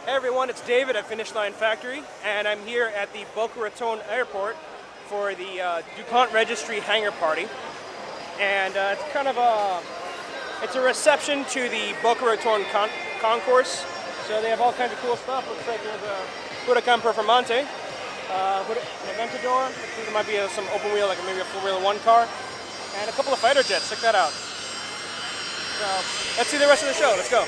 Hey everyone, it's David at Finish Line Factory, and I'm here at the Boca Raton Airport for the DuPont Registry Hangar Party. And it's kind of it's a reception to the Boca Raton Concours. So they have all kinds of cool stuff. Looks like there's a Huracan Performante, an Aventador. Looks like there might be some open wheel, like maybe a 4-wheel-1 car, and a couple of fighter jets. Check that out. So let's see the rest of the show. Let's go.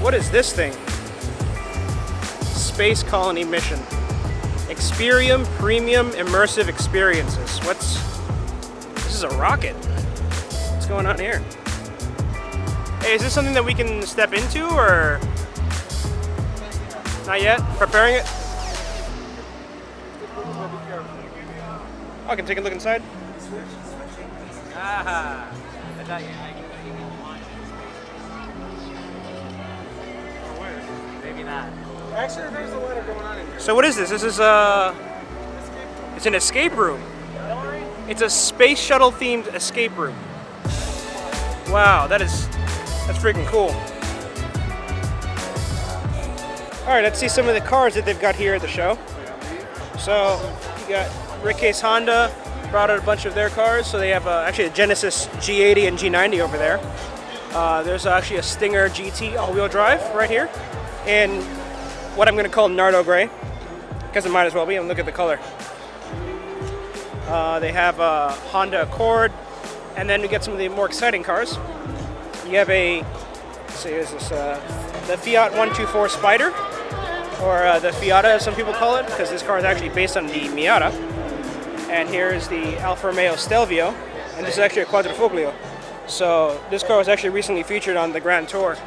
What is this thing? Space Colony Mission. Experium Premium Immersive Experiences. This is a rocket. What's going on here? Hey, is this something that we can step into, or? Not yet? Preparing it? Oh, I can take a look inside? Ah, I thought you maybe not. Actually, there's a lot going on in here. So what is this? This is it's an escape room. It's a space shuttle themed escape room. Wow, that's freaking cool. All right, let's see some of the cars that they've got here at the show. So you got Royces Honda brought out a bunch of their cars. So they have actually a Genesis G80 and G90 over there. There's actually a Stinger GT all-wheel drive right here in what I'm going to call Nardo Gray, because it might as well be, and look at the color. They have a Honda Accord, and then we get some of the more exciting cars. You have the Fiat 124 Spider, or the Fiata as some people call it, because this car is actually based on the Miata. And here's the Alfa Romeo Stelvio, and this is actually a Quadrifoglio. So this car was actually recently featured on the Grand Tour.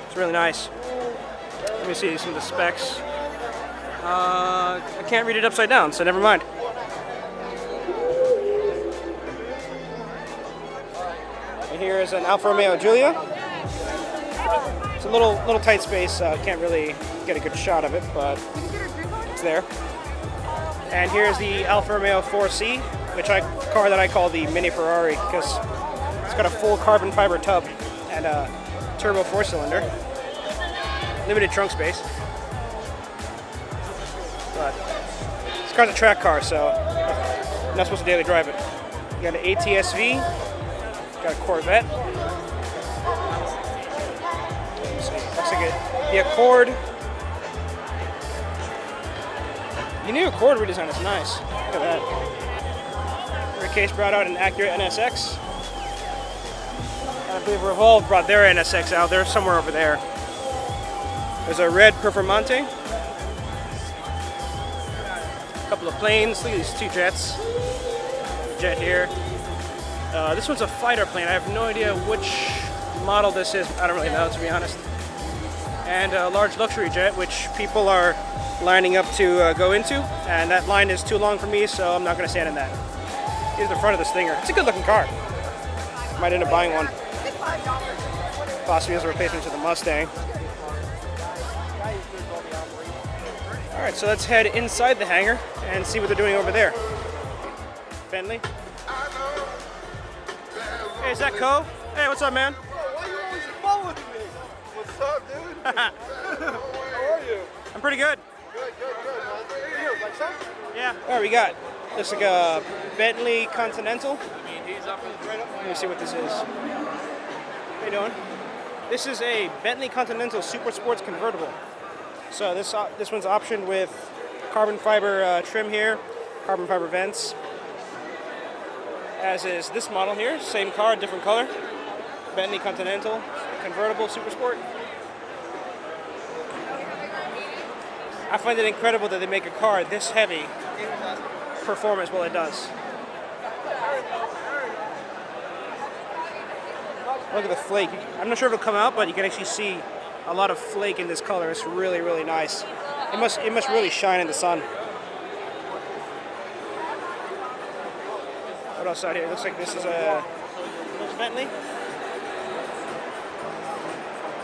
It's really nice. Let me see some of the specs. I can't read it upside down, so never mind. And here is an Alfa Romeo Giulia. It's a little tight space, can't really get a good shot of it, but it's there. And here's the Alfa Romeo 4C, car that I call the mini Ferrari, because it's got a full carbon fiber tub and a turbo 4-cylinder. Limited trunk space. But this car's a track car, so I'm not supposed to daily drive it. You got an ATS-V, got a Corvette. Looks like the Accord. The new Accord redesign is nice. Look at that. Royces brought out an Acura NSX. I believe Revolve brought their NSX out. They're somewhere over there. There's a red Performante. A couple of planes. Look at these two jets. Jet here. This one's a fighter plane. I have no idea which model this is. I don't really know, to be honest. And a large luxury jet, which people are lining up to go into. And that line is too long for me, so I'm not going to stand in that. Here's the front of the Stinger. It's a good looking car. Might end up buying one. Possibly as a replacement to the Mustang. Alright, so let's head inside the hangar and see what they're doing over there. Bentley. Hey, is that Co? Hey, what's up, man? Why you always following me? What's up, dude? How are you? I'm pretty good. Good, man. Here, like some? Yeah. Alright, we got this like a Bentley Continental. Let me see what this is. How you doing? This is a Bentley Continental Supersports convertible. So this one's optioned with carbon fiber trim here, carbon fiber vents. As is this model here, same car, different color. Bentley Continental convertible Supersport. I find it incredible that they make a car this heavy perform as well it does. Look at the flake. I'm not sure if it'll come out, but you can actually see a lot of flake in this color. It's really, really nice. It must really shine in the sun. What else out here? It looks like this is a Bentley.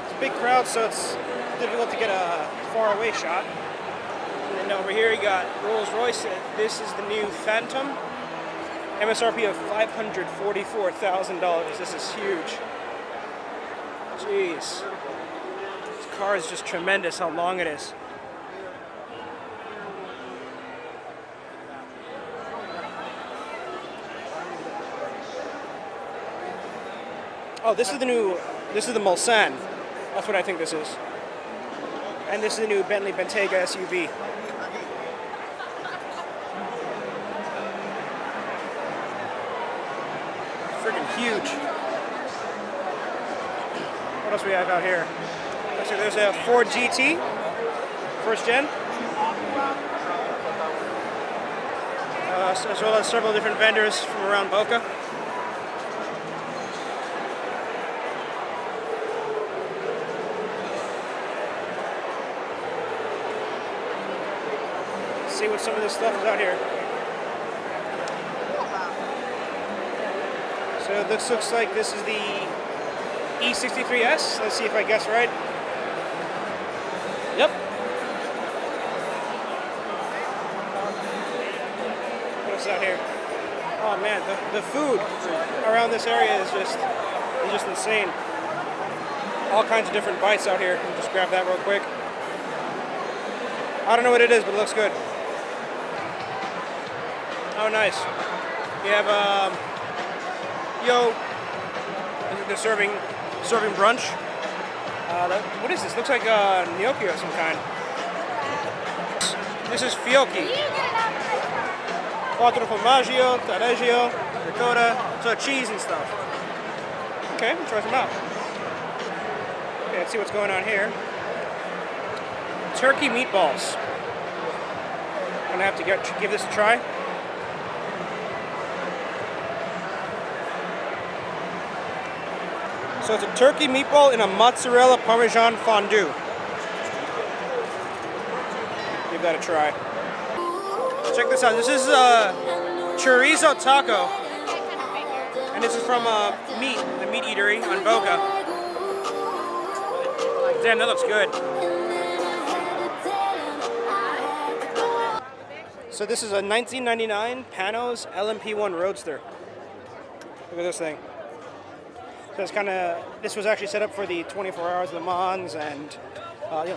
It's a big crowd, so it's difficult to get a far away shot. And then over here you got Royces. This is the new Phantom. MSRP of $544,000. This is huge. Jeez. This car is just tremendous how long it is. Oh, this is the Mulsanne. That's what I think this is. And this is the new Bentley Bentayga SUV. Freaking huge. What else we have out here? So there's a Ford GT, first gen. As well as several different vendors from around Boca. See what some of this stuff is out here. So this looks like this is the E63S. Let's see if I guess right. Yep. What's out here? Oh man, the food around this area is just insane. All kinds of different bites out here. I'll just grab that real quick. I don't know what it is, but it looks good. Oh, nice. You have they're serving brunch. What is this? Looks like gnocchi of some kind. This is fiocchi. Quattro formaggio, taleggio, ricotta, so cheese and stuff. Okay, we'll try some out. Okay, let's see what's going on here. Turkey meatballs. I'm gonna have to give this a try. So it's a turkey meatball in a mozzarella Parmesan fondue. Give that a try. Check this out. This is chorizo taco, and this is from the meat eatery on Boca. Damn, that looks good. So this is a 1999 Pano's LMP1 Roadster. Look at this thing. So it's this was actually set up for the 24 hours of Le Mans and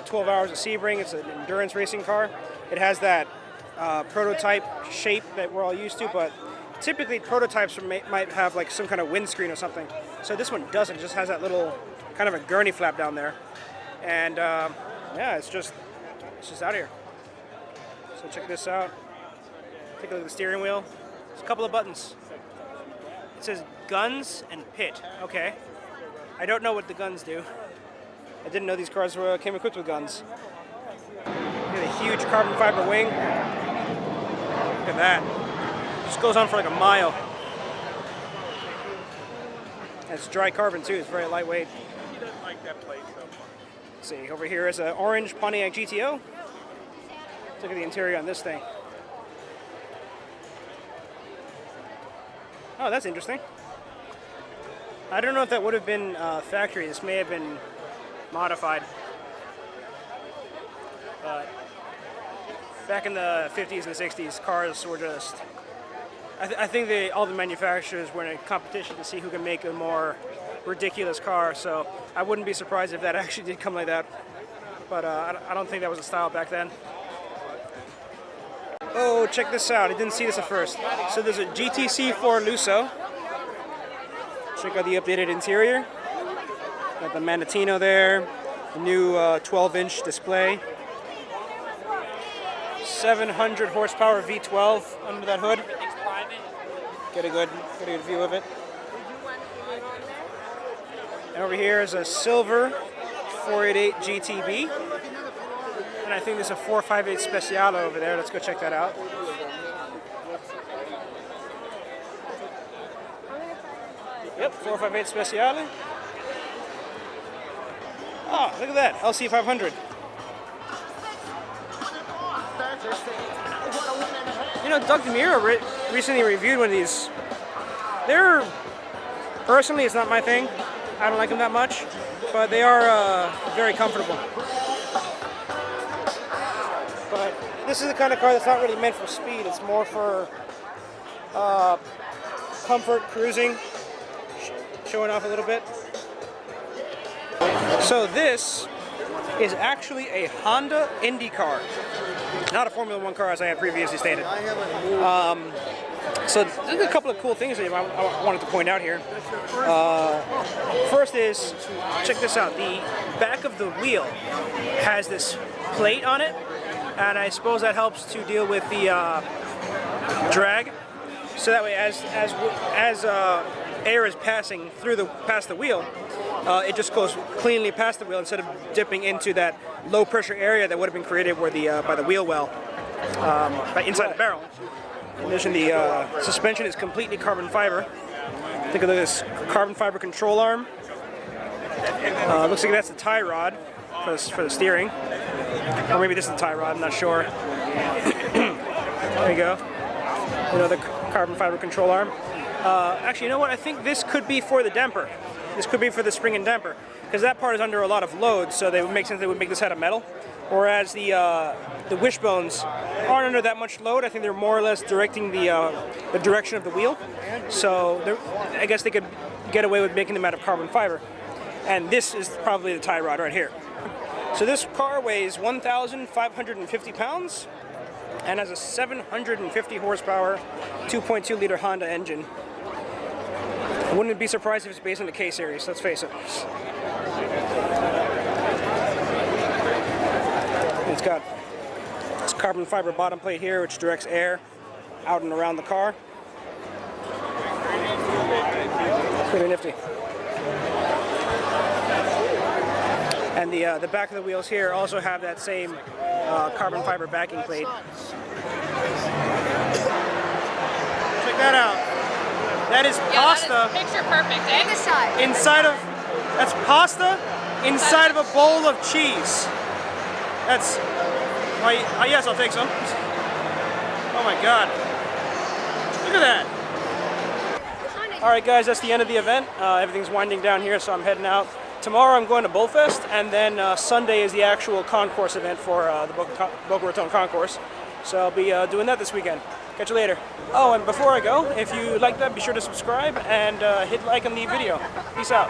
12 hours of Sebring. It's an endurance racing car. It has that prototype shape that we're all used to, but typically prototypes might have like some kind of windscreen or something. So this one doesn't. It just has that little kind of a gurney flap down there. And yeah, it's just out here. So check this out. Take a look at the steering wheel. There's a couple of buttons. It says guns and pit. Okay. I don't know what the guns do. I didn't know these cars came equipped with guns. Look at the huge carbon fiber wing. Look at that. It just goes on for like a mile. And it's dry carbon too. It's very lightweight. He doesn't like that place so much. Let's see, over here is an orange Pontiac Gto. Look at the interior on this thing. Oh, that's interesting. I don't know if that would have been factory. This may have been modified. But back in the 50s and 60s, cars were just... I think all the manufacturers were in a competition to see who can make a more ridiculous car. So I wouldn't be surprised if that actually did come like that. But I don't think that was the style back then. Oh, check this out. I didn't see this at first. So there's a GTC4 Lusso. Check out the updated interior. Got the Manatino there. The new 12-inch display. 700 horsepower V12 under that hood. Get a good view of it. And over here is a silver 488 GTB. And I think there's a 458 Speciale over there. Let's go check that out. Yep, 458 Speciale. Oh, look at that, LC 500. You know, Doug DeMuro recently reviewed one of these. Personally, it's not my thing. I don't like them that much, but they are very comfortable. But this is the kind of car that's not really meant for speed. It's more for comfort, cruising, showing off a little bit. So this is actually a Honda Indycar, not a Formula One car as I had previously stated. So there's a couple of cool things that I wanted to point out here. First is, check this out, the back of the wheel has this plate on it, and I suppose that helps to deal with the drag. So that way, as air is passing past the wheel, it just goes cleanly past the wheel instead of dipping into that low pressure area that would have been created where by the wheel well, inside the barrel. In addition, the suspension is completely carbon fiber. Think of this carbon fiber control arm. Looks like that's the tie rod for the steering, or maybe this is the tie rod. I'm not sure. There you go. Another carbon fiber control arm. Actually, you know what? I think this could be for the damper. This could be for the spring and damper, because that part is under a lot of load, so they would make sense they would make this out of metal. Whereas the wishbones aren't under that much load. I think they're more or less directing the direction of the wheel. So I guess they could get away with making them out of carbon fiber. And this is probably the tie rod right here. So this car weighs 1,550 pounds and has a 750 horsepower, 2.2 liter Honda engine. I wouldn't be surprised if it's based on the K series, let's face it. It's got this carbon fiber bottom plate here, which directs air out and around the car. Pretty nifty. And the back of the wheels here also have that same carbon fiber backing plate. Check that out. That is pasta. That is picture perfect, eh? That's pasta inside of a bowl of cheese. That's, yes, I'll take some. Oh my God. Look at that. All right, guys, that's the end of the event. Everything's winding down here, so I'm heading out. Tomorrow I'm going to Bullfest, and then Sunday is the actual concourse event for the Boca Raton concourse. So I'll be doing that this weekend. Catch you later. Oh, and before I go, if you like that, be sure to subscribe and hit like on the video. Peace out.